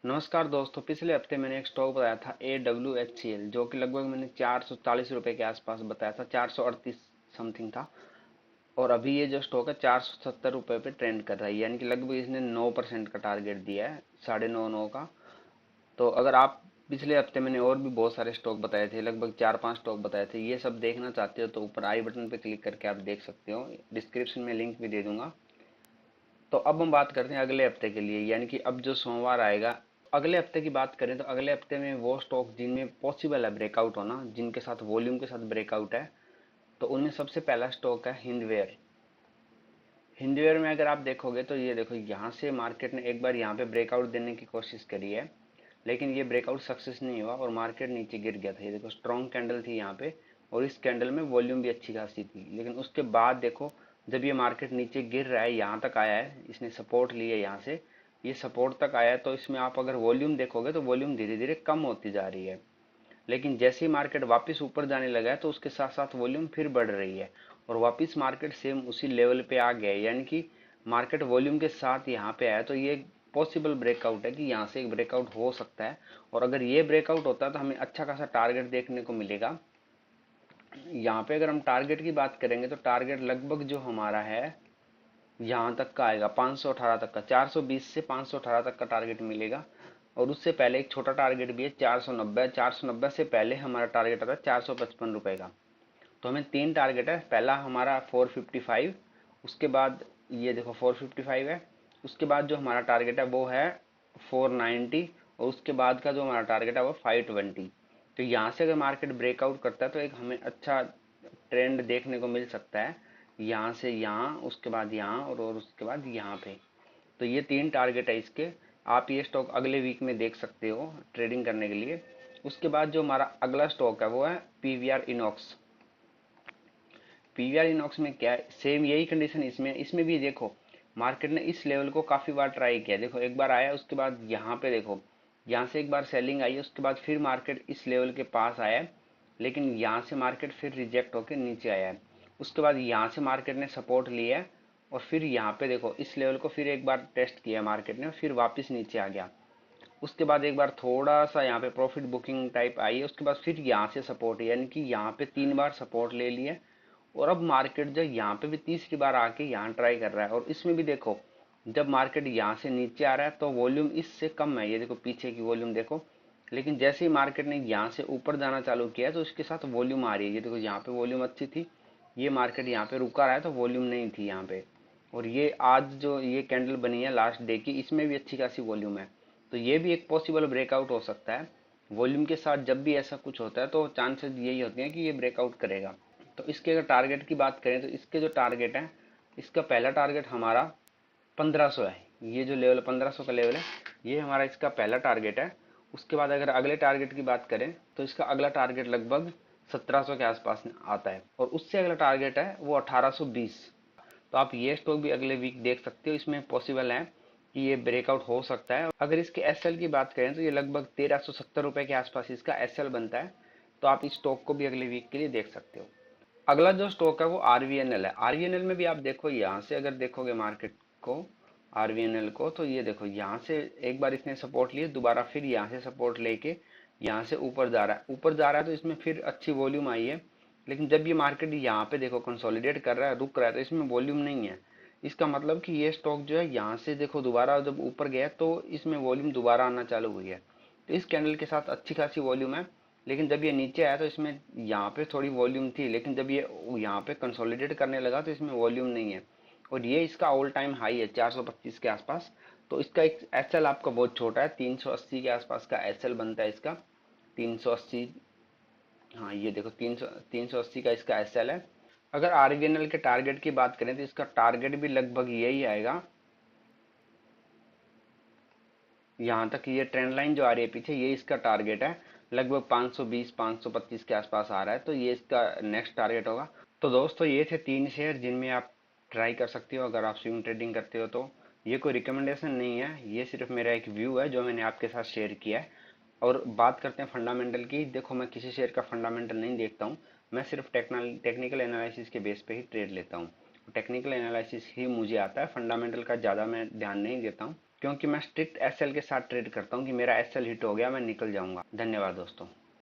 नमस्कार दोस्तों। पिछले हफ्ते मैंने एक स्टॉक बताया था AWHCL, जो कि लगभग मैंने 440 रुपए के आसपास बताया था, 438 समथिंग था। और अभी ये जो स्टॉक है 470 रुपए पे ट्रेंड कर रहा है, यानी कि लगभग इसने 9% का टारगेट दिया है, 9.5 का। तो अगर आप पिछले हफ्ते मैंने और भी बहुत सारे स्टॉक बताए थे, लगभग 4-5 स्टॉक बताए थे, ये सब देखना चाहते हो तो ऊपर आई बटन पे क्लिक करके आप देख सकते हो। डिस्क्रिप्शन में लिंक भी दे दूंगा। तो अब हम बात करते हैं अगले हफ्ते के लिए, यानी कि अब जो सोमवार आएगा। अगले हफ्ते की बात करें तो अगले हफ्ते में वो स्टॉक जिनमें पॉसिबल है ब्रेकआउट होना, जिनके साथ वॉल्यूम के साथ ब्रेकआउट है, तो उनमें सबसे पहला स्टॉक है हिंदवेयर। हिंदवेयर में अगर आप देखोगे तो ये देखो, यहाँ से मार्केट ने एक बार यहाँ पे ब्रेकआउट देने की कोशिश करी है, लेकिन ये ब्रेकआउट सक्सेस नहीं हुआ और मार्केट नीचे गिर गया था। ये देखो, स्ट्रॉन्ग कैंडल थी यहाँ पे और इस कैंडल में वॉल्यूम भी अच्छी खासी थी, लेकिन उसके बाद देखो, जब ये मार्केट नीचे गिर रहा है, यहाँ तक आया है, इसने सपोर्ट लिया यहाँ से, ये सपोर्ट तक आया है, तो इसमें आप अगर वॉल्यूम देखोगे तो वॉल्यूम धीरे धीरे कम होती जा रही है। लेकिन जैसे ही मार्केट वापस ऊपर जाने लगा है तो उसके साथ साथ वॉल्यूम फिर बढ़ रही है और वापस मार्केट सेम उसी लेवल पे आ गया है, यानी कि मार्केट वॉल्यूम के साथ यहाँ पे आया। तो ये पॉसिबल ब्रेकआउट है कि यहाँ से एक ब्रेकआउट हो सकता है। और अगर ये ब्रेकआउट होता है तो हमें अच्छा खासा टारगेट देखने को मिलेगा। यहाँ पे अगर हम टारगेट की बात करेंगे तो टारगेट लगभग जो हमारा है यहाँ तक का आएगा, 518 तक का। 420 से 518 तक का टारगेट मिलेगा। और उससे पहले एक छोटा टारगेट भी है 490। 490 से पहले हमारा टारगेट आता है 455 रुपए का। तो हमें तीन टारगेट है। पहला हमारा 455, उसके बाद ये देखो 455 है, उसके बाद जो हमारा टारगेट है वो है 490, और उसके बाद का जो हमारा टारगेट है वो 520। तो यहाँ से अगर मार्केट ब्रेकआउट करता है तो एक हमें अच्छा ट्रेंड देखने को मिल सकता है, यहाँ से यहाँ, उसके बाद यहाँ और उसके बाद यहाँ पे। तो ये तीन टारगेट है इसके। आप ये स्टॉक अगले वीक में देख सकते हो ट्रेडिंग करने के लिए। उसके बाद जो हमारा अगला स्टॉक है वो है पीवीआर इनॉक्स। पीवीआर इनॉक्स में क्या है, सेम यही कंडीशन इसमें इसमें भी देखो, मार्केट ने इस लेवल को काफी बार ट्राई किया। देखो, एक बार आया, उसके बाद यहाँ पे देखो, यहाँ से एक बार सेलिंग आई है, उसके बाद फिर मार्केट इस लेवल के पास आया है, लेकिन यहाँ से मार्केट फिर रिजेक्ट होकर नीचे आया है। उसके बाद यहाँ से मार्केट ने सपोर्ट लिया है और फिर यहाँ पे देखो, इस लेवल को फिर एक बार टेस्ट किया मार्केट ने, फिर वापस नीचे आ गया। उसके बाद एक बार थोड़ा सा यहाँ पे प्रॉफिट बुकिंग टाइप आई है, उसके बाद फिर यहाँ से सपोर्ट, यानी कि यहाँ पे 3 बार सपोर्ट ले लिया। और अब मार्केट जो यहाँ पे भी तीसरी बार आके यहाँ ट्राई कर रहा है। और इसमें भी देखो, जब मार्केट यहाँ से नीचे आ रहा है तो वॉल्यूम इससे कम है, ये देखो पीछे की वॉल्यूम देखो। लेकिन जैसे ही मार्केट ने यहाँ से ऊपर जाना चालू किया तो इसके साथ वॉल्यूम आ रही है। ये देखो, यहाँ पे वॉल्यूम अच्छी थी, ये मार्केट यहाँ पे रुका रहा है तो वॉल्यूम नहीं थी यहाँ पे। और ये आज जो ये कैंडल बनी है लास्ट डे की, इसमें भी अच्छी खासी वॉल्यूम है। तो ये भी एक पॉसिबल ब्रेकआउट हो सकता है। वॉल्यूम के साथ जब भी ऐसा कुछ होता है तो चांसेस यही होते हैं कि ये ब्रेकआउट करेगा। तो इसके अगर टारगेट की बात करें तो इसके जो टारगेट है, इसका पहला टारगेट हमारा 1500 है। ये जो लेवल 1500 का लेवल है, ये हमारा इसका पहला टारगेट है। उसके बाद अगर अगले टारगेट की बात करें तो इसका अगला टारगेट लगभग 1700 के आसपास आता है, और उससे अगला टारगेट है वो 1820। तो आप ये स्टॉक भी अगले वीक देख सकते हो, इसमें पॉसिबल है कि ये ब्रेकआउट हो सकता है। अगर इसके एसएल की बात करें तो ये लगभग 1370 रुपए के आसपास इसका एसएल बनता है। तो आप इस स्टॉक को भी अगले वीक के लिए देख सकते हो। अगला जो स्टॉक है वो आरवीएनएल है। आरवीएनएल में भी आप देखो, यहाँ से अगर देखोगे मार्केट को, आरवीएनएल को, तो ये देखो, यहाँ से एक बार इसने सपोर्ट लिए, दोबारा फिर यहाँ से सपोर्ट लेके यहाँ से ऊपर जा रहा है। ऊपर जा रहा है तो इसमें फिर अच्छी वॉल्यूम आई है। लेकिन जब ये मार्केट यहाँ पे देखो कंसोलिडेट कर रहा है, रुक रहा है, तो इसमें वॉल्यूम नहीं है। इसका मतलब कि ये स्टॉक जो है यहाँ से देखो दोबारा जब ऊपर गया तो इसमें वॉल्यूम दोबारा आना चालू हुई है। तो इस कैंडल के साथ अच्छी खासी वॉल्यूम है। लेकिन जब ये नीचे आया तो इसमें यहाँ पे थोड़ी वॉल्यूम थी, लेकिन जब ये यहाँ पे कंसोलिडेट करने लगा तो इसमें वॉल्यूम नहीं है। और ये इसका ऑल टाइम हाई है 425 के आसपास। तो इसका एक एसएल आपका बहुत छोटा है, 380 के आसपास का एसएल बनता है इसका। 380, हाँ ये देखो, 380 का इसका एसएल है। अगर आरबीएनएल के टारगेट की बात करें तो इसका टारगेट भी लगभग यही आएगा। यहाँ तक ये ट्रेंड लाइन जो आ रही है पीछे, ये इसका टारगेट है। लगभग 520 525 के आसपास आ रहा है, तो ये इसका नेक्स्ट टारगेट होगा। तो दोस्तों, ये थे तीन शेयर जिनमें आप ट्राई कर सकते हो अगर आप स्विंग ट्रेडिंग करते हो तो। ये कोई रिकमेंडेशन नहीं है, ये सिर्फ मेरा एक व्यू है जो मैंने आपके साथ शेयर किया है। और बात करते हैं फंडामेंटल की। देखो, मैं किसी शेयर का फंडामेंटल नहीं देखता हूँ, मैं सिर्फ टेक्निकल एनालिसिस के बेस पे ही ट्रेड लेता हूँ। टेक्निकल एनालिसिस ही मुझे आता है, फंडामेंटल का ज़्यादा मैं ध्यान नहीं देता हूँ। क्योंकि मैं स्ट्रिक्ट एसएल के साथ ट्रेड करता हूँ कि मेरा एसएल हिट हो गया मैं निकल जाऊंगा। धन्यवाद दोस्तों।